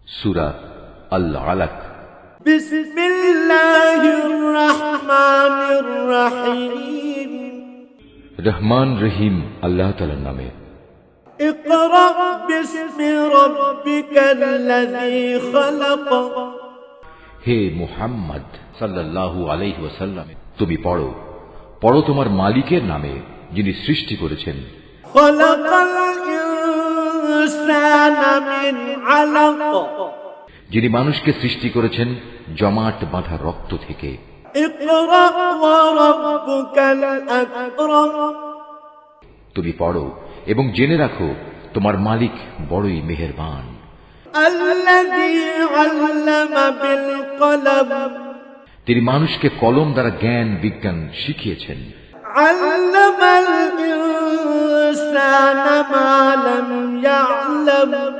সূরা আল-আলাক। বিসমিল্লাহির রহমানির রহিম। রহমান রহিম আল্লাহ তাআলার নামে। ইকরা বিসমি রাব্বিকাল্লাযী খালাক। হে মুহাম্মদ সাল্লাল্লাহু আলাইহি ওয়াসাল্লাম, তুমি পড়ো পড়ো তোমার মালিকের নামে, যিনি সৃষ্টি করেছেন। খালাকাল ইনসানা মিন আলাক। যিনি মানুষকে সৃষ্টি করেছেন জমাট বাঁধা রক্ত থেকে। ইকরা ওয়া রাব্বুকাল আকরাম। তুমি পড়ো এবং জেনে রাখো তোমার মালিক বড়ই মেহেরবান। আল্লাযী আল্লামা বিল কলম। তিনি মানুষকে কলম দ্বারা জ্ঞান বিজ্ঞান শিখিয়েছেন। আল্লামাল ইনসানা মা লাম ইয়ালাম।